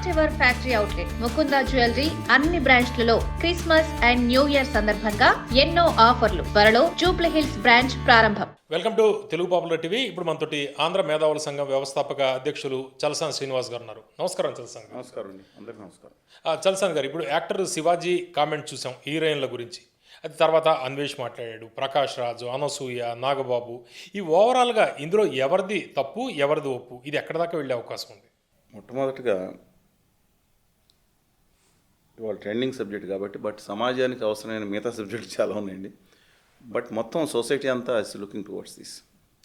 First ever factory outlet Mukunda jewellery అన్ని బ్రాంచ్లలో Christmas and new year సందర్భంగా ఎన్నో ఆఫర్లు. త్వరలో జూబ్లీ హిల్స్ బ్రాంచ్ ప్రారంభం. Welcome to Telugu popular TV. ఇప్పుడు మనతోటి ఆంధ్ర మేధావుల సంఘం వ్యవస్థాపక అధ్యక్షులు చలసాని శ్రీనివాస్ గారు ఉన్నారు. నమస్కారం చలసాని గారు. నమస్కారం అండి, అందరికీ నమస్కారం. చలసాని గారు, ఇప్పుడు యాక్టర్ శివాజీ కామెంట్ చూసాం హీరోయిన్ల గురించి. అది తర్వాత అన్వేష్ మాట్లాడాడు, ప్రకాష్ రాజు, అనసూయ, నాగబాబు. ఈ ఓవరాల్గా ఇందులో ఎవరిది తప్పు ఎవరిది ఒప్పు, ఇది ఎక్కడ దాకా వెళ్ళే అవకాశం ఉంది? మొట్టమొదటిగా ఇవాళ ట్రెండింగ్ సబ్జెక్ట్ కాబట్టి, బట్ సమాజానికి అవసరమైన మిగతా సబ్జెక్టులు చాలా ఉన్నాయండి. బట్ మొత్తం సొసైటీ అంతా ఇస్ లుకింగ్ టువర్డ్స్ దిస్.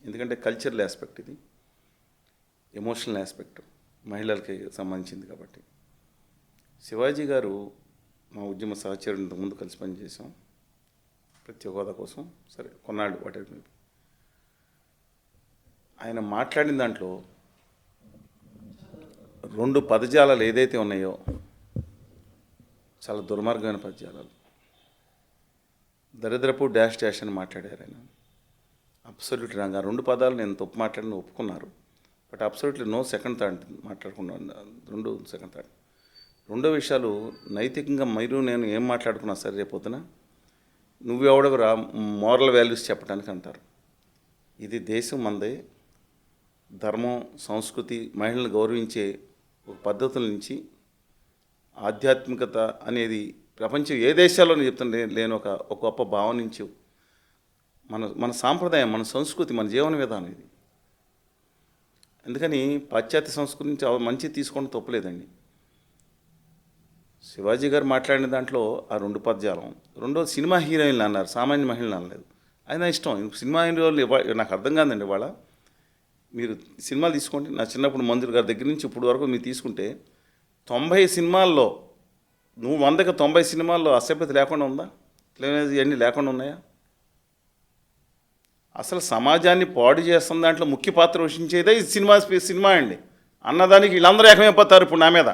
ఎందుకంటే కల్చరల్ ఆస్పెక్ట్, ఇది ఎమోషనల్ ఆస్పెక్ట్, మహిళలకి సంబంధించింది కాబట్టి. శివాజీ గారు మా ఉద్యమ సహచరులతో ముందు కలిసి పనిచేసాం ప్రత్యేక హోదా కోసం. సరే కొన్నాళ్ళు వాటి ఆయన మాట్లాడిన దాంట్లో రెండు పదజాలాలు ఏదైతే ఉన్నాయో చాలా దుర్మార్గమైన పదజాలాలు. దరిద్రపు డాష్ డాష్ అని మాట్లాడారు ఆయన. Absolutely wrong. ఆ రెండు పదాలు నేను తప్పు మాట్లాడిన ఒప్పుకున్నారు, but absolutely no second thought మాట్లాడకుండా రెండు సెకండ్ థాట్. రెండో విషయాలు నైతికంగా మీరు నేను ఏం మాట్లాడుకున్నా సరే రేపొద్దున నువ్వెవడవురా మోరల్ వాల్యూస్ చెప్పడానికి అంటారు. ఇది దేశం మందే, ధర్మం, సంస్కృతి, మహిళలను గౌరవించే ఒక పద్ధతుల నుంచి ఆధ్యాత్మికత అనేది ప్రపంచం ఏ దేశాల్లోనే చెప్తాను లేని ఒక గొప్ప భావం నుంచి మన సాంప్రదాయం, మన సంస్కృతి, మన జీవన విధానం ఇది. అందుకని పాశ్చాత్య సంస్కృతి నుంచి మంచి తీసుకోవడం తప్పులేదండి. శివాజీ గారు మాట్లాడిన దాంట్లో ఆ రెండు పద్యాలం. రెండో సినిమా హీరోయిన్లు అన్నారు, సామాన్య మహిళలు అనలేదు. ఆయన ఇష్టం. సినిమా హీరోలు నాకు అర్థం కాదండి. ఇవాళ మీరు సినిమాలు తీసుకోండి, నా చిన్నప్పుడు మంజులు గారి దగ్గర నుంచి ఇప్పుడు వరకు మీరు తీసుకుంటే 90 సినిమాల్లో నువ్వు 100కి 90 సినిమాల్లో అసభ్యత లేకుండా ఉందా? లేదా ఇవన్నీ లేకుండా ఉన్నాయా? అసలు సమాజాన్ని పాడు చేస్తున్న దాంట్లో ముఖ్య పాత్ర వహించేదే ఈ సినిమా అండి అన్నదానికి వీళ్ళందరూ ఏకమైపోతారు ఇప్పుడు నా మీద.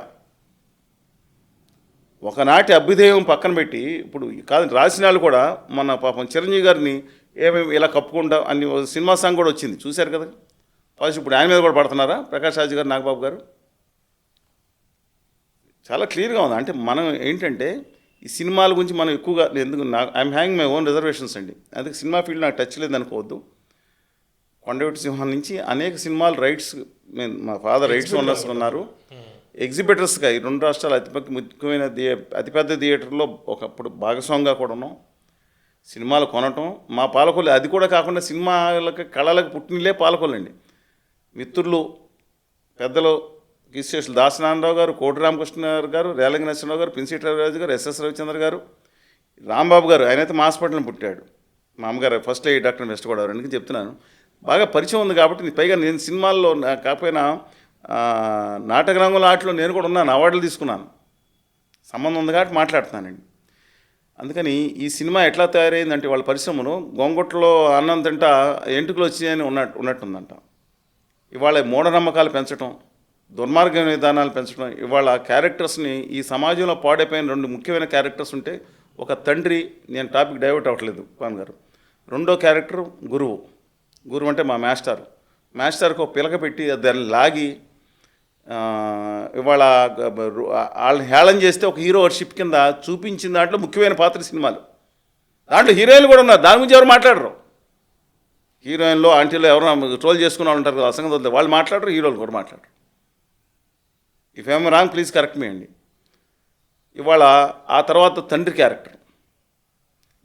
ఒకనాటి అభ్యుదయం పక్కన పెట్టి ఇప్పుడు కాదు రాసిన వాళ్ళు కూడా మన పాపం చిరంజీవి గారిని ఏమేమి ఇలా కప్పుకుంటా అన్ని సినిమా సాంగ్ కూడా వచ్చింది, చూశారు కదా. ఫస్ట్ ఇప్పుడు ఆయన మీద కూడా పడుతున్నారా ప్రకాష్ రాజు గారు, నాగబాబు గారు? చాలా క్లియర్గా ఉంది. అంటే మనం ఏంటంటే ఈ సినిమాల గురించి మనం ఎక్కువగా ఎందుకు I'm hang my own reservations అండి. అందుకే సినిమా ఫీల్డ్ నాకు టచ్ లేదనుకోవద్దు. కొండవీటి సింహం నుంచి అనేక సినిమాలు రైట్స్ మా ఫాదర్ రైట్స్ ఓనర్స్ ఉన్నారు. ఎగ్జిబిటర్స్గా ఈ రెండు రాష్ట్రాలు ముఖ్యమైన అతిపెద్ద థియేటర్లో ఒకప్పుడు భాగస్వామిగా కూడా ఉన్నాం. సినిమాలు కొనటం మా పాలకులు. అది కూడా కాకుండా సినిమాలకు కళలకు పుట్టినలే పాలకులండి. మిత్రులు పెద్దలు కీర్తిశేషులు దాసనారాయణరావు గారు, కోటి రామకృష్ణ గారు, రేలంగి నరసింహరావు గారు, పిన్సిటి రవిరాజు గారు, ఎస్ఎస్ రవిచంద్ర గారు, రాంబాబు గారు. ఆయనైతే మా హాస్పిటల్ని పుట్టాడు. మా అమ్మగారు first aid doctor west Godavari. అందుకని చెప్తున్నాను, బాగా పరిచయం ఉంది కాబట్టి. పైగా నేను సినిమాల్లో కాకపోయినా నాటక రంగంలో ఆటలో నేను కూడా ఉన్నాను, అవార్డులు తీసుకున్నాను, సంబంధం ఉంది కాబట్టి మాట్లాడుతున్నానండి. అందుకని ఈ సినిమా ఎట్లా తయారైందంటే వాళ్ళ పరిశ్రమను గొంగొట్టలో అన్నం తింటా ఎంటుకలు వచ్చాయని ఉన్నట్టుందంట. ఇవాళ మూఢనమ్మకాలు పెంచడం, దుర్మార్గ విధానాలు పెంచడం. ఇవాళ క్యారెక్టర్స్ని ఈ సమాజంలో పాడైపోయిన రెండు ముఖ్యమైన క్యారెక్టర్స్ ఉంటే, ఒక తండ్రి, నేను టాపిక్ డైవర్ట్ అవ్వట్లేదు పవన్ గారు. రెండో క్యారెక్టర్ గురువు అంటే మా మాస్టర్కి ఒక పిలక పెట్టి దాన్ని లాగి ఇవాళ వాళ్ళని హేళన చేస్తే ఒక హీరో వర్షిప్ కింద చూపించిన దాంట్లో ముఖ్యమైన పాత్ర సినిమాలు. దాంట్లో హీరోయిన్లు కూడా ఉన్నారు, దాని గురించి ఎవరు మాట్లాడరు. హీరోయిన్లో ఆంటీలో ఎవరైనా ట్రోల్ చేసుకున్న వాళ్ళు ఉంటారు కదా, అసంగతి వాళ్ళు మాట్లాడరు, హీరోలు కూడా మాట్లాడరు. If I'm wrong please correct me అండి. ఇవాళ ఆ తర్వాత తండ్రి క్యారెక్టర్,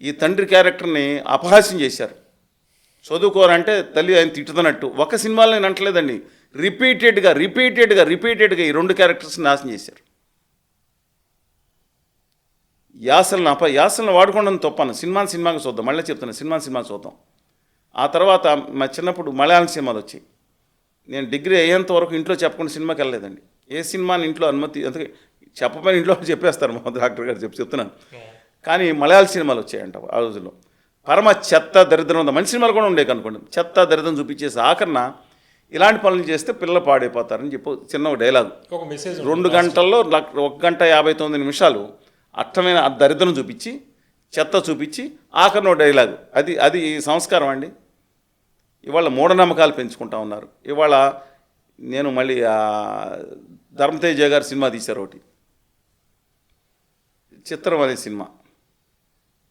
ఈ తండ్రి క్యారెక్టర్ని అపహాస్యం చేశారు. చదువుకోరంటే తల్లి ఆయన తిట్టుతున్నట్టు. ఒక సినిమాలో నేను అంటలేదండి, రిపీటెడ్గా ఈ రెండు క్యారెక్టర్స్ని నాశనం చేశారు. యాసలను వాడుకోవడం తప్పను. సినిమాకి చూద్దాం, మళ్ళీ చెప్తాను, సినిమాకి చూద్దాం. ఆ తర్వాత మా చిన్నప్పుడు మలయాళం సినిమాలు వచ్చాయి. నేను డిగ్రీ అయ్యేంత వరకు ఇంట్లో చెప్పకుండా సినిమాకి వెళ్ళలేదండి. ఏ సినిమాని ఇంట్లో అనుమతి అందుకే చెప్పమని ఇంట్లో చెప్పేస్తారు మా డాక్టర్ గారు చెప్తున్నాను. కానీ మలయాళ సినిమాలు వచ్చాయంట ఆ రోజుల్లో. పరమ చెత్త దరిద్రం, మంచి సినిమాలు కూడా ఉండేవి అనుకోండి. చెత్త దరిద్రం చూపించేసి ఆఖరణ ఇలాంటి పనులు చేస్తే పిల్లలు పాడైపోతారని చెప్పి చిన్న డైలాగ్. 2 గంటల్లో 1:59 అర్థమైన దరిద్రం చూపించి, చెత్త చూపించి ఆఖరణ డైలాగు. అది సంస్కారం అండి. ఇవాళ మూఢనమ్మకాలు పెంచుకుంటా ఉన్నారు. ఇవాళ నేను మళ్ళీ ధర్మతేజ గారు సినిమా తీశారు ఒకటి, చిత్రం అనే సినిమా.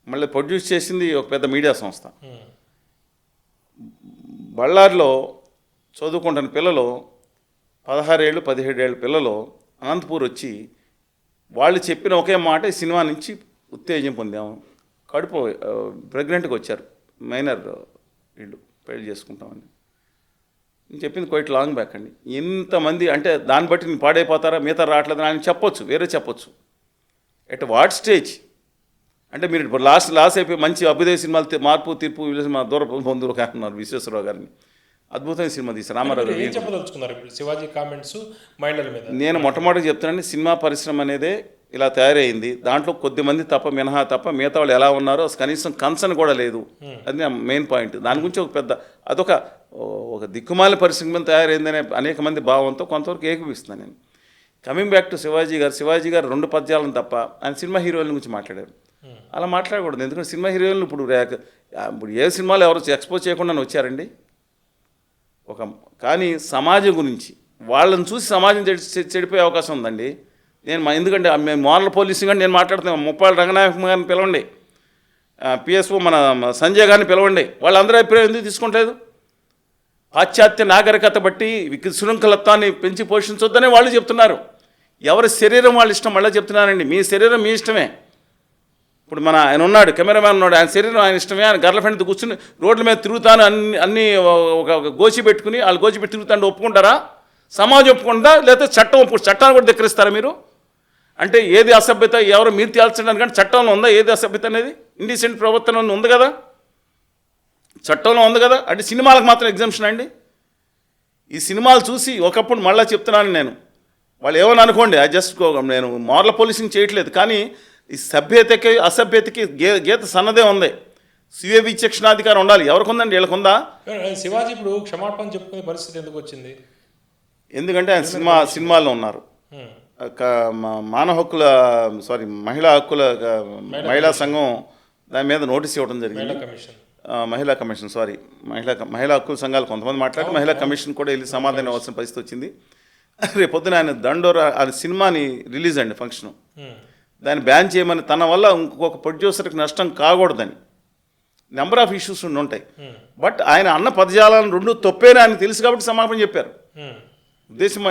మళ్ళీ ప్రొడ్యూస్ చేసింది ఒక పెద్ద మీడియా సంస్థ. బళ్ళారిలో చదువుకుంటున్న పిల్లలు 16 ఏళ్ళు 17 ఏళ్ళ పిల్లలు అనంతపూర్ వచ్చి వాళ్ళు చెప్పిన ఒకే మాట, ఈ సినిమా నుంచి ఉత్తేజం పొందాము, కడుపు ప్రెగ్నెంట్గా వచ్చారు, మైనర్ వీళ్ళు పెళ్లి చేసుకుంటామని నేను చెప్పింది క్వైట్ లాంగ్ బ్యాక్ అండి. ఇంతమంది అంటే దాన్ని బట్టి నేను పాడైపోతారా, మిగతా రావట్లేదు అని చెప్పొచ్చు, వేరే చెప్పొచ్చు. ఎట్ వాట్ స్టేజ్ అంటే మీరు ఇప్పుడు లాస్ అయిపోయి మంచి అభ్యుదయ సినిమాలు మార్పు తీర్పు మా దూర బంధువులు కాకున్నారు విశ్వేశ్వరరావు గారిని అద్భుతమైన సినిమా తీశారు. రామారావు ఏం చెప్పదలుచుకున్నారు ఇప్పుడు శివాజీ కామెంట్స్ మహిళల మీద? నేను మొట్టమొదటి చెప్తున్నాను, సినిమా పరిశ్రమ అనేదే ఇలా తయారైంది. దాంట్లో కొద్దిమంది తప్ప మినహా తప్ప మిగతా వాళ్ళు ఎలా ఉన్నారో కనీసం కన్సర్న్ కూడా లేదు. అది నా మెయిన్ పాయింట్. దాని గురించి ఒక పెద్ద అదొక దిక్కుమాల పరిశ్రమ తయారైందనే అనేక మంది భావంతో కొంతవరకు ఏకీపిస్తున్నాను నేను. కమింగ్ బ్యాక్ టు శివాజీ గారు 2 పద్యాలను తప్ప ఆయన సినిమా హీరోయిన్ గురించి మాట్లాడారు. అలా మాట్లాడకూడదు, ఎందుకంటే సినిమా హీరోయిన్లు ఇప్పుడు ఏ సినిమాలు ఎవరు ఎక్స్పోజ్ చేయకుండా వచ్చారండి. కానీ సమాజం గురించి వాళ్ళని చూసి సమాజం చెడిపోయే అవకాశం ఉందండి. ఎందుకంటే మేము మోరల్ పోలీసింగ్ కానీ నేను మాట్లాడుతున్నాను, ముప్పాళ్ళ రంగనాయకం గారిని పిలవండి, పిఎస్ఓ మన సంజయ్ గారిని పిలవండి, వాళ్ళందరూ అభిప్రాయం ఎందుకు తీసుకుంటలేదు? పాశ్చాత్య నాగరికత బట్టి శృంఖలత్వాన్ని పెంచి పోషించొద్దనే వాళ్ళు చెప్తున్నారు. ఎవరి శరీరం వాళ్ళ ఇష్టం మళ్ళీ చెప్తున్నారండి. మీ శరీరం మీ ఇష్టమే. ఇప్పుడు ఆయన ఉన్నాడు, కెమెరామ్యాన్ ఉన్నాడు, ఆయన శరీరం ఆయన ఇష్టమే. ఆయన గర్ల్ ఫ్రెండ్తో కూర్చుని రోడ్ల మీద తిరుగుతాను అన్నీ ఒక గోచి పెట్టుకుని వాళ్ళు గోచి పెట్టి తిరుగుతాను ఒప్పుకుంటారా? సమాజం ఒప్పుకుంటారా? లేకపోతే చట్టాన్ని కూడా ధిక్కరిస్తారా మీరు? అంటే ఏది అసభ్యత ఎవరు మీరు తేల్చడానికి కానీ చట్టంలో ఉందా ఏది అసభ్యత అనేది? ఇండిసెంట్ ప్రవర్తన ఉంది కదా, చట్టంలో ఉంది కదా. అంటే సినిమాలకు మాత్రం ఎగ్జామ్షన్ అండి. ఈ సినిమాలు చూసి ఒకప్పుడు మళ్ళీ చెప్తున్నాను నేను, వాళ్ళు ఏమని అనుకోండి, నేను మోరల్ పోలీసింగ్ చేయట్లేదు, కానీ ఈ సభ్యతకి అసభ్యతకి గీత సన్నదే ఉంది. స్వీయ విచక్షణాధికారం ఉండాలి. ఎవరికి ఉందండి? వీళ్ళకు ఉందా? శివాజీ ఇప్పుడు క్షమాపణ చెప్పుకునే పరిస్థితి ఎందుకు వచ్చింది? ఎందుకంటే ఆయన సినిమాల్లో ఉన్నారు. మహిళా సంఘం దాని మీద నోటీస్ ఇవ్వడం జరిగింది. మహిళా కమిషన్ మహిళా హక్కుల సంఘాలు కొంతమంది మాట్లాడి మహిళా కమిషన్ కూడా వెళ్ళి సమాధానం ఇవ్వాల్సిన పరిస్థితి వచ్చింది. రేపొద్దున ఆయన దండోరా ఆయన సినిమాని రిలీజ్ అండి ఫంక్షన్, దాన్ని బ్యాన్ చేయమని, తన వల్ల ఇంకొక ప్రొడ్యూసర్కి నష్టం కాకూడదని నెంబర్ ఆఫ్ ఇష్యూస్ ఉంటాయి. బట్ ఆయన అన్న పదజాలను 2 తప్పేనా అని తెలుసు కాబట్టి సమాపణ చెప్పారు. ఉద్దేశం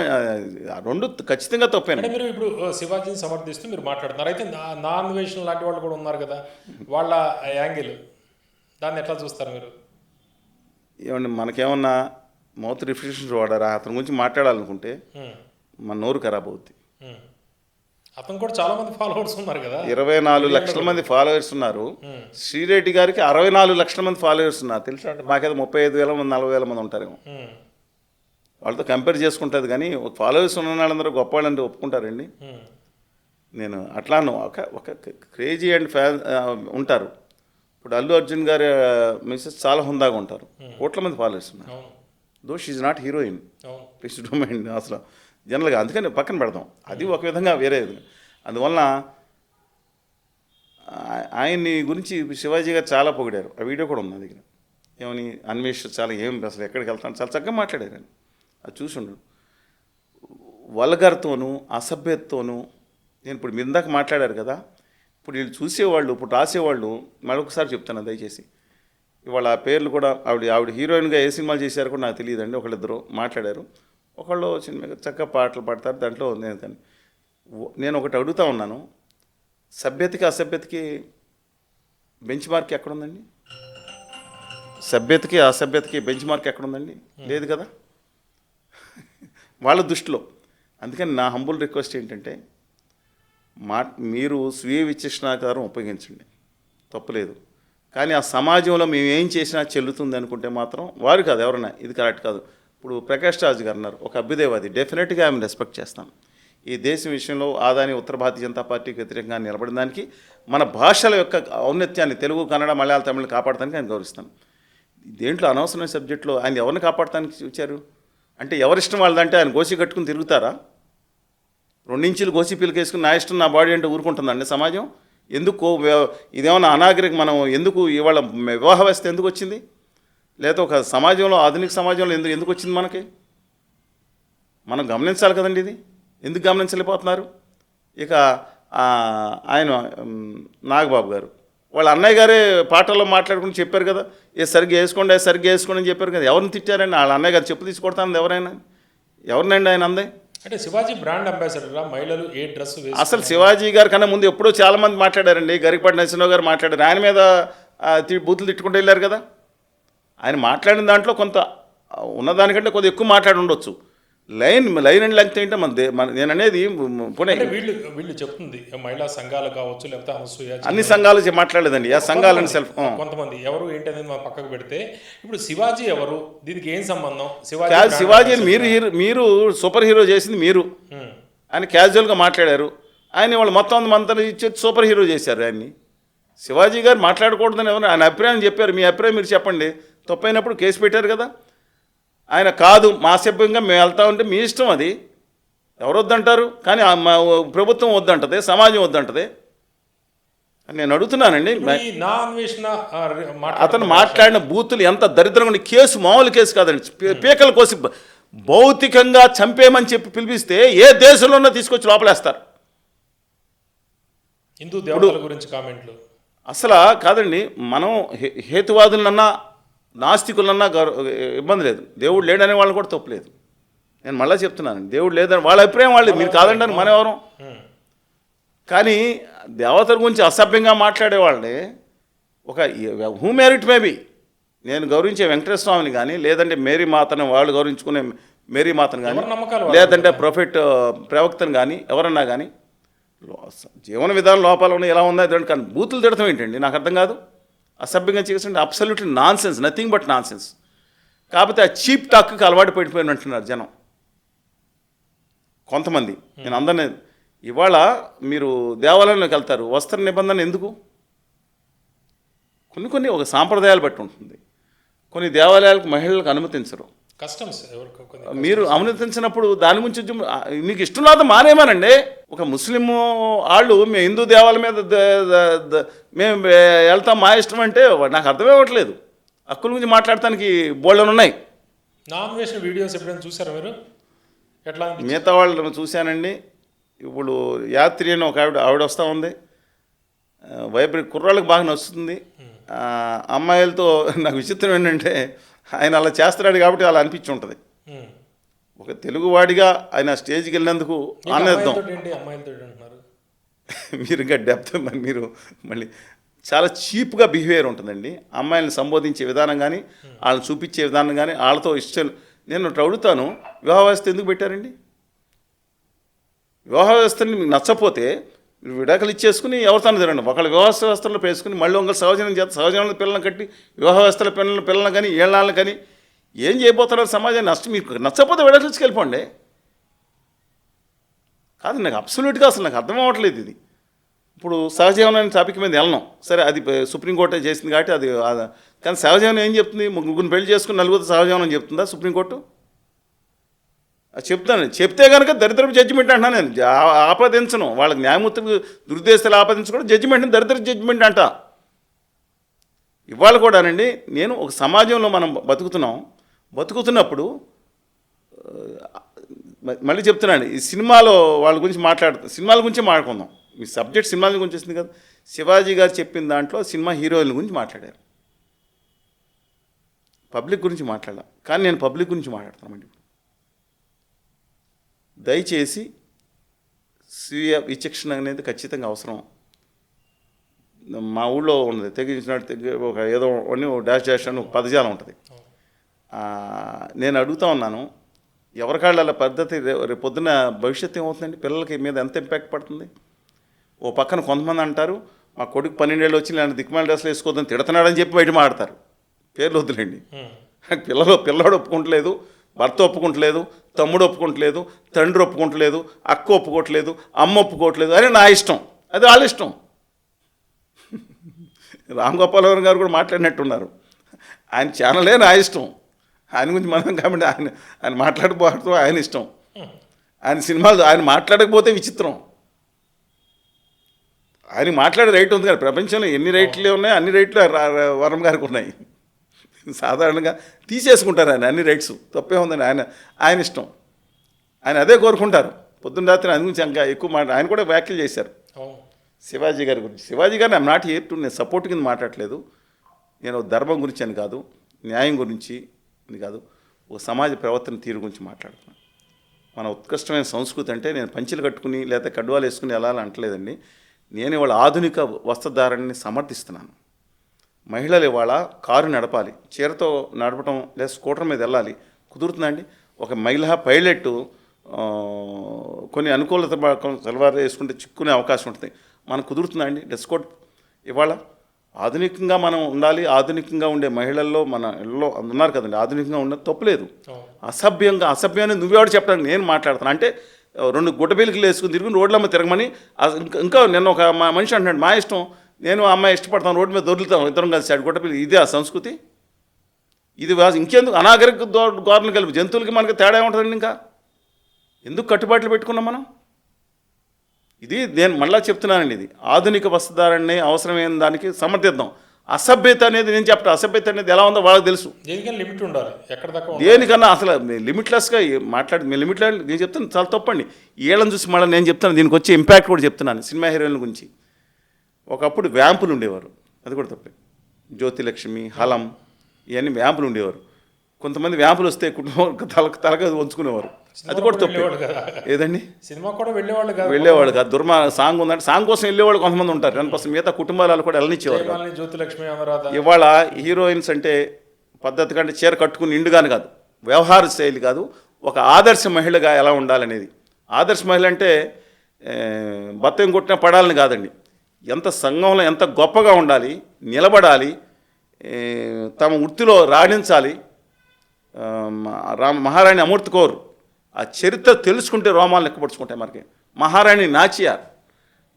2 ఖచ్చితంగా తప్పేనా. మీరు ఇప్పుడు శివాజీని సమర్థిస్తూ మీరు మాట్లాడుతున్నారు. అయితే నాన్ వేషన్ లాంటి వాళ్ళు కూడా ఉన్నారు కదా, వాళ్ళ యాంగిల్ దాన్ని ఎట్లా చూస్తారు మీరు? ఏమండి, మనకేమన్నా మౌత్ రిఫ్రిజిరేషన్ వాడారా? అతని గురించి మాట్లాడాలనుకుంటే మన నోరు ఖరాబ్ అవుద్ది. అతను కూడా చాలా మంది ఫాలోవర్స్ ఉన్నారు కదా, 24 లక్షల మంది ఫాలోవర్స్ ఉన్నారు. శ్రీరెడ్డి గారికి 64 లక్షల మంది ఫాలోవర్స్ ఉన్నారు. తెలుసా అంటే మాకేదో 35,000 మంది 40,000 మంది ఉంటారేమో. వాళ్ళతో కంపేర్ చేసుకుంటుంది. కానీ ఫాలోవర్స్ ఉన్న వాళ్ళందరూ గొప్ప వాళ్ళంటే ఒప్పుకుంటారండి. నేను అట్లా ఒక క్రేజీ అండ్ ఫ్యాన్ ఉంటారు. ఇప్పుడు అల్లు అర్జున్ గారి మిస్సెస్ చాలా హుందాగా ఉంటారు, కోట్ల మంది ఫాలోవర్స్ ఉన్నారు. Though she is not heroine, please don't mind అసలు జనరల్గా. అందుకని పక్కన పెడదాం, అది ఒక విధంగా వేరే. అందువలన ఆయన్ని గురించి శివాజీ గారు చాలా పొగిడారు. ఆ వీడియో కూడా ఉంది నా దగ్గర. ఏమని చాలా అసలు ఎక్కడికి వెళ్తాను చాలా చక్కగా మాట్లాడారు అని. అది చూసిండు. వల్గర్తోనూ అసభ్యతతోనూ నేను ఇప్పుడు మీరు ఇందాక మాట్లాడారు కదా, ఇప్పుడు వీళ్ళు చూసేవాళ్ళు, ఇప్పుడు రాసేవాళ్ళు మరొకసారి చెప్తాను దయచేసి. ఇవాళ ఆ పేర్లు కూడా ఆవిడ హీరోయిన్గా ఏ సినిమాలు చేశారో కూడా నాకు తెలియదండి. ఒకళ్ళిద్దరు మాట్లాడారు. ఒకళ్ళు సినిమా చక్కగా పాటలు పాడతారు. దాంట్లో నేను ఒకటి అడుగుతూ ఉన్నాను, సభ్యతకి అసభ్యతకి బెంచ్ మార్క్ ఎక్కడుందండి? సభ్యతకి అసభ్యతకి బెంచ్ మార్క్ ఎక్కడుందండి? లేదు కదా వాళ్ళ దృష్టిలో. అందుకని నా హంబుల్ రిక్వెస్ట్ ఏంటంటే, మీరు స్వీయ విచక్షణాధికారం ఉపయోగించండి, తప్పులేదు. కానీ ఆ సమాజంలో మేము ఏం చేసినా చెల్లుతుంది అనుకుంటే మాత్రం వారు కాదు, ఎవరన్నా ఇది కరెక్ట్ కాదు. ఇప్పుడు ప్రకాష్ రాజ్ గారు అన్నారు, ఒక అభ్యుదయవాది, డెఫినెట్గా ఆమెను రెస్పెక్ట్ చేస్తాను. ఈ దేశం విషయంలో ఆదాని ఉత్తర భారతీయ జనతా పార్టీకి వ్యతిరేకంగా నిలబడిన దానికి, మన భాషల యొక్క ఔన్నత్యాన్ని తెలుగు కన్నడ మలయాళ తమిళని కాపాడటానికి ఆయన గౌరవిస్తాను. దేంట్లో అనవసరమైన సబ్జెక్టులో ఆయన ఎవరిని కాపాడటానికి వచ్చారు అంటే, ఎవరిష్టం వాళ్ళదంటే ఆయన గోసి కట్టుకుని తిరుగుతారా? 2 ఇంచులు గోసి పీలకేసుకుని నా ఇష్టం నా బాడీ అంటే ఊరుకుంటుందండి సమాజం? ఎందుకు ఇదేమన్నా అనాగరిక? మనం ఎందుకు ఇవాళ వివాహ వ్యవస్థ ఎందుకు వచ్చింది? లేదా ఒక సమాజంలో, ఆధునిక సమాజంలో ఎందుకు వచ్చింది మనకి? మనం గమనించాలి కదండి ఇది. ఎందుకు గమనించలేకపోతున్నారు? ఇక ఆయన నాగబాబు గారు వాళ్ళ అన్నయ్య గారే పాటల్లో మాట్లాడుకుని చెప్పారు కదా, సరిగ్గా వేసుకోండి అని చెప్పారు కదా. ఎవరిని తిట్టారండి? వాళ్ళ అన్నయ్య గారు చెప్పు తీసుకొడతాను ఎవరినండి ఆయన అందే? అంటే శివాజీ బ్రాండ్ అంబాసిడర్, మహిళలు ఏ డ్రెస్ అసలు శివాజీ గారి కన్నా ముందు ఎప్పుడో చాలామంది మాట్లాడారండి. గరికపాటి నరసింహరావు గారు మాట్లాడారు, ఆయన మీద బూతులు తిట్టుకుంటూ వెళ్ళారు కదా. ఆయన మాట్లాడిన దాంట్లో కొంత ఉన్నదానికంటే కొద్దిగా ఎక్కువ మాట్లాడి ఉండొచ్చు. లైన్ అండ్ లెంగ్త్ ఏంటో నేను అనేది పునే వీళ్ళు చెప్తుంది మహిళా సంఘాలు కావచ్చు, లేకపోతే అనసూయ అన్ని సంఘాలు మాట్లాడలేదండి. ఆ సంఘాలని కొంతమంది ఎవరు ఏంటనేది మా పక్కకు పెడితే, ఇప్పుడు శివాజీ ఎవరు, దీనికి ఏం సంబంధం? శివాజీని మీరు సూపర్ హీరో చేసింది మీరు. ఆయన క్యాజువల్గా మాట్లాడారు. ఆయన వాళ్ళు మొత్తం మంతలు ఇచ్చి సూపర్ హీరో చేశారు ఆయన్ని. శివాజీ గారు మాట్లాడకూడదని ఎవరు ఆయన అభిప్రాయం చెప్పారు. మీ అభిప్రాయం మీరు చెప్పండి. తప్పైనప్పుడు కేసు పెట్టారు కదా. ఆయన కాదు మా సభ్యంగా మేము వెళ్తా ఉంటే మీ ఇష్టం, అది ఎవరు వద్దంటారు? కానీ ప్రభుత్వం వద్దంటది, సమాజం వద్దంటది. నేను అడుగుతున్నానండి. అతను మాట్లాడిన బూతులు ఎంత దరిద్రంగా, కేసు మామూలు కేసు కాదండి. పీకల కోసి భౌతికంగా చంపేయమని చెప్పి పిలిపిస్తే ఏ దేశంలోనో తీసుకొచ్చి లోపలేస్తారు. హిందూ దేవతల గురించి కామెంట్లు అసలు కాదండి. మనం హేతువాదులన్నా నాస్తికులన్నా ఇబ్బంది లేదు. దేవుడు లేడనే వాళ్ళని కూడా తప్పులేదు. నేను మళ్ళీ చెప్తున్నాను, దేవుడు లేదని వాళ్ళ అభిప్రాయం వాళ్ళు, మీరు కాదంటారు మన ఎవరు. కానీ దేవతల గురించి అసభ్యంగా మాట్లాడే వాళ్ళని ఒక హూ మెరిట్ మేబీ, నేను గౌరవించే వెంకటేశ్వర స్వామిని కానీ, లేదంటే మేరీ మాతను వాళ్ళు గౌరవించుకునే మేరీ మాతను కానీ, లేదంటే ప్రవక్తను కానీ, ఎవరన్నా కానీ జీవన విధానం లోపాలు ఉన్నాయి, ఎలా ఉన్నాయి కానీ బూతులు తిడతాం ఏంటండి? నాకు అర్థం కాదు. అసభ్యంగా చేస్తుంటే absolutely non sense, nothing but non sense. కాకపోతే ఆ చీప్ టాక్కి అలవాటు పడిపోయినట్టున్నారు జనం కొంతమంది. నేను అందరినీ ఇవాళ మీరు దేవాలయంలోకి వెళ్తారు, వస్త్ర నిబంధన ఎందుకు? కొన్ని ఒక సాంప్రదాయాలు బట్టి ఉంటుంది. కొన్ని దేవాలయాలకు మహిళలకు అనుమతించరు. కస్టమ్స్ మీరు అనుమతించినప్పుడు దాని గురించి మీకు ఇష్టం లేదు మానేమానండి. ఒక ముస్లిం వాళ్ళు మేము హిందూ దేవాలయం మీద మేము వెళ్తాం మా ఇష్టం అంటే నాకు అర్థమే అవ్వట్లేదు. హక్కుల గురించి మాట్లాడటానికి బోల్డన్ ఉన్నాయి. నామినేషన్ వీడియోస్ ఎప్పుడైనా చూసారా మీరు? ఎట్లా మిగతా వాళ్ళు చూశానండి. ఇప్పుడు యాత్రి అని ఒక ఆవిడ వస్తూ ఉంది, కుర్రాళ్ళకి బాగా నచ్చుతుంది. అమ్మాయిలతో నాకు విచిత్రం ఏంటంటే ఆయన అలా చేస్తున్నాడు కాబట్టి అలా అనిపించి ఉంటుంది. ఒక తెలుగువాడిగా ఆయన స్టేజ్కి వెళ్ళినందుకు ఆనందం. మీరు ఇంకా డెప్త్ మీరు మళ్ళీ చాలా చీప్గా బిహేవియర్ ఉంటుందండి. అమ్మాయిలను సంబోధించే విధానం కానీ, వాళ్ళని చూపించే విధానం కానీ, వాళ్ళతో ఇష్టం. నేను అడుగుతాను, వివాహ వ్యవస్థ ఎందుకు పెట్టారండి? వివాహ వ్యవస్థని మీకు నచ్చపోతే మీరు విడాకులు ఇచ్చేసుకుని ఎవరితో తిరండి. ఒకళ్ళ వివాహ వ్యవస్థలో పేసుకుని మళ్ళీ ఒకళ్ళు సహజనం చేత సహజనం పిల్లలను కట్టి వివాహ వ్యవస్థల పిల్లలను కానీ ఏళ్ళని కానీ ఏం చేయబోతున్నారు? సమాజాన్ని నష్టం. మీకు నచ్చకపోతే విడాకులు ఇచ్చుకెళ్ళిపోండి. కాదు, నాకు అబ్సల్యూట్గా అసలు నాకు అర్థం అవ్వట్లేదు ఇది. ఇప్పుడు సహజీవనం టాపిక్ మీద వెళ్ళను, సరే అది సుప్రీంకోర్టే చేసింది కాబట్టి అది. కానీ సహజీవనం ఏం చెప్తుంది? ముగ్గురిని పెళ్లి చేసుకుని నలుగురు సహజీవనం చెప్తుందా సుప్రీంకోర్టు? చెప్తాను. చెప్తే కనుక దరిద్రపు జడ్జిమెంట్ అంటున్నాను నేను. ఆపాదించను, వాళ్ళకి న్యాయమూర్తులకు దురుద్దేశాలు ఆపాదించకుండా జడ్జిమెంట్ని దరిద్ర జడ్జిమెంట్ అంట. ఇవాళ కూడానండి, నేను ఒక సమాజంలో మనం బతుకుతున్నప్పుడు మళ్ళీ చెప్తున్నాను, ఈ సినిమాలో వాళ్ళ గురించి సినిమాల గురించి మాట్లాడుకుందాం. మీ సబ్జెక్ట్ సినిమాల గురించి వస్తుంది కదా. శివాజీ గారు చెప్పిన దాంట్లో సినిమా హీరోయిన్ల గురించి మాట్లాడారు, పబ్లిక్ గురించి మాట్లాడాలి. కానీ నేను పబ్లిక్ గురించి మాట్లాడుతున్నామండి. దయచేసి స్వీయ విచక్షణ అనేది ఖచ్చితంగా అవసరం. మా ఊళ్ళో ఉన్నది తెగించినట్టు ఒక ఏదో డాష్ అని ఒక పదజాలం ఉంటుంది. నేను అడుగుతా ఉన్నాను, ఎవరికాళ్ళ పద్ధతి రేపు పొద్దున భవిష్యత్తు ఏమవుతుందండి? పిల్లలకి మీద ఎంత ఇంపాక్ట్ పడుతుంది? ఓ పక్కన కొంతమంది అంటారు, మా కొడుకు 12 ఏళ్ళు వచ్చి నేను దిక్కుమాల డ్రెస్లు వేసుకోవద్దని తిడుతున్నాడని చెప్పి బయట మాడతారు. పేర్లు వద్దులేండి. పిల్లాడు ఒప్పుకుంటలేదు, భర్త ఒప్పుకుంటలేదు, తమ్ముడు ఒప్పుకుంటలేదు, తండ్రి ఒప్పుకుంటలేదు, అక్క ఒప్పుకోవట్లేదు, అమ్మ ఒప్పుకోవట్లేదు. అరే నా ఇష్టం, అది వాళ్ళ ఇష్టం. రామ్ గోపాలవరం గారు కూడా మాట్లాడినట్టున్నారు. ఆయన ఛానలే నా ఇష్టం, ఆయన గురించి మనం కాబట్టి ఆయన మాట్లాడకపోవడం ఆయన ఇష్టం. ఆయన సినిమాలు ఆయన మాట్లాడకపోతే విచిత్రం. ఆయన మాట్లాడే రైట్ ఉంది కానీ ప్రపంచంలో ఎన్ని రైట్లే ఉన్నాయి, అన్ని రైట్లు వరం గారికి ఉన్నాయి. సాధారణంగా తీసేసుకుంటారు ఆయన అన్ని రైట్స్. తప్పే ఉందని ఆయన ఇష్టం. ఆయన అదే కోరుకుంటారు. పొద్దున్న రాత్రి ఆయన గురించి ఇంకా ఎక్కువ ఆయన కూడా వ్యాఖ్యలు చేశారు అవును. శివాజీ గారి గురించి. శివాజీ గారిని ఐమ్ నాట్ హియర్ టు, నేను సపోర్ట్ కింద మాట్లాడలేదు. నేను ధర్మం గురించి అని కాదు, న్యాయం గురించి అని కాదు, ఒక సమాజ ప్రవర్తన తీరు గురించి మాట్లాడుతున్నాను. మన ఉత్కృష్టమైన సంస్కృతి అంటే నేను పంచెలు కట్టుకుని లేదా కడ్వాలు వేసుకుని వెళ్ళాలని అంటలేదండి. నేను ఇవాళ ఆధునిక వస్త్రధారణని సమర్థిస్తున్నాను. మహిళలు ఇవాళ కారు నడపాలి, చీరతో నడపడం లేదా స్కూటర్ మీద వెళ్ళాలి, కుదురుతుందండి. ఒక మహిళా పైలట్ కొన్ని అనుకూలత సలవారు వేసుకుంటే చిక్కునే అవకాశం ఉంటుంది. మనకు కుదురుతుందండి డ్రెస్ కోడ్? ఇవాళ ఆధునికంగా మనం ఉండాలి. ఆధునికంగా ఉండే మహిళల్లో మన ఇళ్ళలో ఉన్నారు కదండి, ఆధునికంగా ఉండదు, తప్పులేదు. అసభ్యాన్ని నువ్వెవడు చెప్పడానికి నేను మాట్లాడుతాను అంటే 2 గుడ్డబీలికలు వేసుకుని తిరుగుని రోడ్లమ్మ తిరగమని. ఇంకా నిన్న ఒక మనిషి అంటున్నాడు, మా ఇష్టం, నేను అమ్మాయి ఇష్టపడతాను, రోడ్డు మీద దొరుకుతాం ఇద్దరం కలిసి ఆడు గుడ్డబీలి. ఇదే ఆ సంస్కృతి? ఇది ఇంకెందుకు అనాగరిక గోర్లు కలిపి జంతువులకి మనకి తేడా ఉంటుందండి. ఇంకా ఎందుకు కట్టుబాట్లు పెట్టుకున్నాం మనం? ఇది నేను మళ్ళా చెప్తున్నానండి, ఇది ఆధునిక వస్త్రధారణని అవసరమైన దానికి సమర్థిద్దాం. అసభ్యత అనేది నేను చెప్తాను, అసభ్యత అనేది ఎలా ఉందో వాళ్ళకి తెలుసు. దేనికన్నా లిమిట్ ఉండాలి, ఎక్కడ దాకా దేనికన్నా అసలు లిమిట్లెస్గా నేను నేను చెప్తాను చాలా తప్పండి. ఏళ్ళని చూసి మళ్ళీ నేను చెప్తాను, దీనికి వచ్చే ఇంపాక్ట్ కూడా చెప్తున్నాను. సినిమా హీరోయిన్ల గురించి ఒకప్పుడు వ్యాంపులు ఉండేవారు, అది కూడా తప్పే. జ్యోతిలక్ష్మి, హలం, ఇవన్నీ వ్యాంపులు ఉండేవారు. కొంతమంది వ్యాంపులు వస్తే కుటుంబం తలగా వంచుకునేవారు, అది కూడా తప్పే. ఏదండి, సినిమా కూడా వెళ్ళేవాళ్ళు కాదు. సాంగ్ ఉందంటే సాంగ్ కోసం వెళ్ళేవాళ్ళు కొంతమంది ఉంటారు, 10% మిగతా కుటుంబాలు కూడా వెళ్ళనిచ్చేవారు. జ్యోతిలక్ష్మి, అనురాధ. ఇవాళ హీరోయిన్స్ అంటే పద్ధతి కంటే చీర కట్టుకుని నిండుగాని కాదు, వ్యవహార శైలి కాదు, ఒక ఆదర్శ మహిళగా ఎలా ఉండాలనేది. ఆదర్శ మహిళ అంటే బత్తం కొట్టినా పడాలని కాదండి, ఎంత సంఘంలో ఎంత గొప్పగా ఉండాలి, నిలబడాలి, తమ వృత్తిలో రాణించాలి. మహారాణి అమూర్తి కౌర్ ఆ చరిత్ర తెలుసుకుంటే రోమాలు లెక్కపరుచుకుంటాయి మనకి. మహారాణి నాచియార్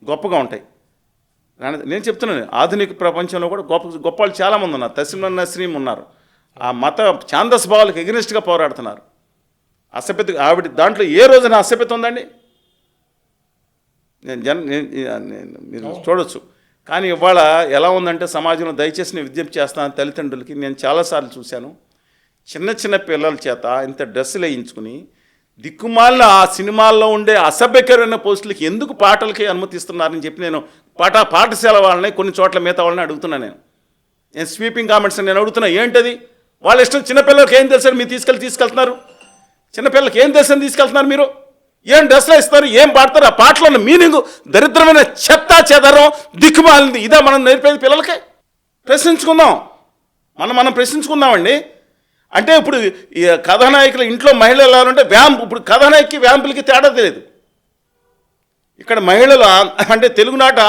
గొప్పగా ఉంటాయి. నేను చెప్తున్నాను, ఆధునిక ప్రపంచంలో కూడా గొప్ప వాళ్ళు చాలామంది ఉన్నారు. తస్లీం నస్రీం ఉన్నారు, ఆ మత ఛాందస్ భావాలకు ఎగనిస్ట్గా పోరాడుతున్నారు. అసభ్యత ఆవిడ దాంట్లో ఏ రోజున అసభ్యత ఉందండి? మీరు చూడవచ్చు. కానీ ఇవాళ ఎలా ఉందంటే సమాజంలో, దయచేసి నేను విజ్ఞప్తి చేస్తాను తల్లిదండ్రులకి, నేను చాలాసార్లు చూశాను, చిన్న పిల్లల చేత ఇంత డ్రెస్సులు వేయించుకుని దిక్కుమాలిన ఆ సినిమాల్లో ఉండే అసభ్యకరమైన పోస్టులకి ఎందుకు పాటలకి అనుమతిస్తున్నారని చెప్పి నేను పాఠశాల వాళ్ళని కొన్ని చోట్ల మిగతా వాళ్ళని అడుగుతున్నాను. నేను స్వీపింగ్ కామెంట్స్ నేను అడుగుతున్నా, ఏంటది వాళ్ళ ఇష్టం. చిన్నపిల్లలకి ఏం తెలుసని మీరు తీసుకెళ్తున్నారు? చిన్నపిల్లలకి ఏం తెలుసని తీసుకెళ్తున్నారు మీరు? ఏం డ్రెస్లో ఇస్తారు, ఏం పాడతారు? ఆ పాటలో ఉన్న మీనింగ్ దరిద్రమైన చెత్త చెదరం దిక్కుమాలింది. ఇదా మనం నేర్పేది పిల్లలకి? ప్రశ్నించుకుందాం, మనం ప్రశ్నించుకుందామండి. అంటే ఇప్పుడు ఈ కథానాయకుల ఇంట్లో మహిళలు ఎలా ఉంటే ఇప్పుడు కథానాయకి వ్యాంపులకి తేడా తెలియదు. ఇక్కడ మహిళలు అంటే తెలుగునాట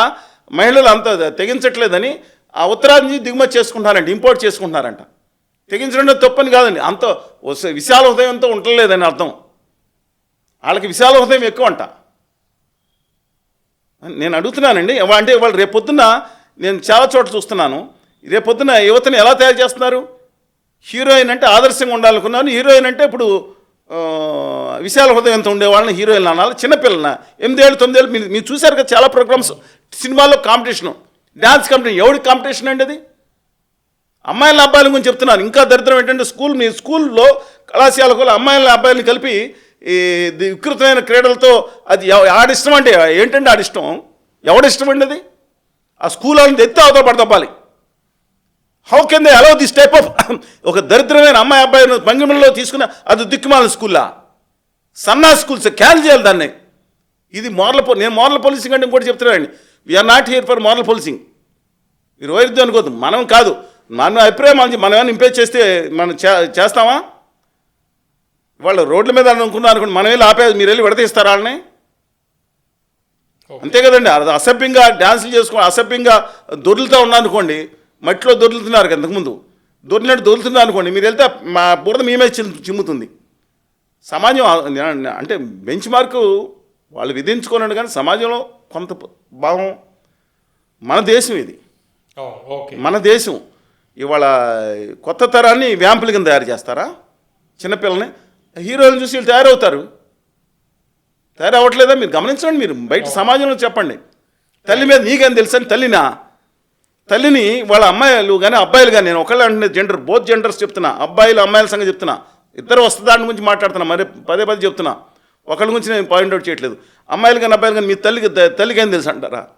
మహిళలు అంత తెగించట్లేదని ఆ ఉత్తరాది నుంచి దిగుమతి చేసుకుంటున్నారంట, ఇంపోర్ట్ చేసుకుంటున్నారంట. తెగించడం తప్పని కాదండి, అంత విశాల హృదయంతో ఉండలేదని అర్థం. వాళ్ళకి విశాల హృదయం ఎక్కువ అంట. నేను అడుగుతున్నానండి. అంటే వాళ్ళు రేపొద్దున నేను చాలా చోట్ల చూస్తున్నాను, రేపొద్దున యువతని ఎలా తయారు చేస్తున్నారు? హీరోయిన్ అంటే ఆదర్శంగా ఉండాలనుకున్నాను, హీరోయిన్ అంటే ఇప్పుడు విశాల హృదయంతో ఉండే వాళ్ళని హీరోయిన్ అనాలి. చిన్నపిల్లల 8 ఏళ్ళు 9 ఏళ్ళు మీరు చూశారు కదా చాలా ప్రోగ్రామ్స్ సినిమాల్లో కాంపిటీషను, డ్యాన్స్ కాంపిటీషన్. ఎవరికి కాంపిటీషన్ అండి అది? అమ్మాయిల అబ్బాయిల గురించి చెప్తున్నాను. ఇంకా దరిద్రం ఏంటంటే మీ స్కూల్లో కళాశాలకు అమ్మాయిల అబ్బాయిలని కలిపి ఈ వికృతమైన క్రీడలతో అది ఆడిష్టం అంటే ఏంటంటే ఆడిష్టం ఎవడిష్టం అండి అది? ఆ స్కూల్ వాళ్ళని ఎత్తి అవతల పడతప్పాలి. How can they allow this type of ఒక దరిద్రమైన అమ్మాయి అబ్బాయిని భంగిమలో తీసుకున్న అది దిక్కుమాలిన స్కూల్లా? సన్నా స్కూల్స్ క్యాన్సిల్ చేయాలి దాన్ని. ఇది నేను మోరల్ పోలీసింగ్ అంటే ఇంకోటి చెప్తున్నానండి, we're not here for moral policing. మీరు వైరుధ్యం అనుకోద్దు, మనం కాదు, మన అభిప్రాయం మనం ఏమైనా ఇంపేజ్ చేస్తే మనం చేస్తామా? వాళ్ళు రోడ్ల మీద అనుకున్నారు అనుకోండి, మనం వెళ్ళి మీరు వెళ్ళి విడతీస్తారా వాళ్ళని? అంతే కదండి. అది అసభ్యంగా డ్యాన్సులు చేసుకోండి, అసభ్యంగా దొర్లుతూ ఉన్నారనుకోండి, మట్టిలో దొర్లుతున్నారు కదా ఇంతకుముందు, దొర్లుతున్నారు అనుకోండి, మీరు వెళ్తే మా బురద మీ మీద చిమ్ముతుంది. సమాజం అంటే బెంచ్ మార్కు వాళ్ళు విధించుకోనండి, కానీ సమాజంలో కొంత భాగం మన దేశం ఇది. మన దేశం ఇవాళ కొత్త తరాన్ని వ్యాంపుల కింద తయారు చేస్తారా? చిన్నపిల్లల్ని హీరోలను చూసి వీళ్ళు తయారవ్వట్లేదా? మీరు గమనించండి, మీరు బయట సమాజంలో చెప్పండి. తల్లి మీద నీకేం తెలుసు అని తల్లిని వాళ్ళ అమ్మాయిలు కానీ అబ్బాయిలు కానీ, నేను ఒకళ్ళే అంటే బోత్ జెండర్స్ చెప్తున్నా, అబ్బాయిలు అమ్మాయిల సంగతి చెప్తున్నా, ఇద్దరు వస్తుందాని గురించి మాట్లాడుతున్నా, మరి పదే చెప్తున్నా. ఒకళ్ళ గురించి నేను పాయింట్అవుట్ చేయట్లేదు. అమ్మాయిలు కానీ అబ్బాయిలు కానీ మీ తల్లికి ఏం తెలుసు అంటారా?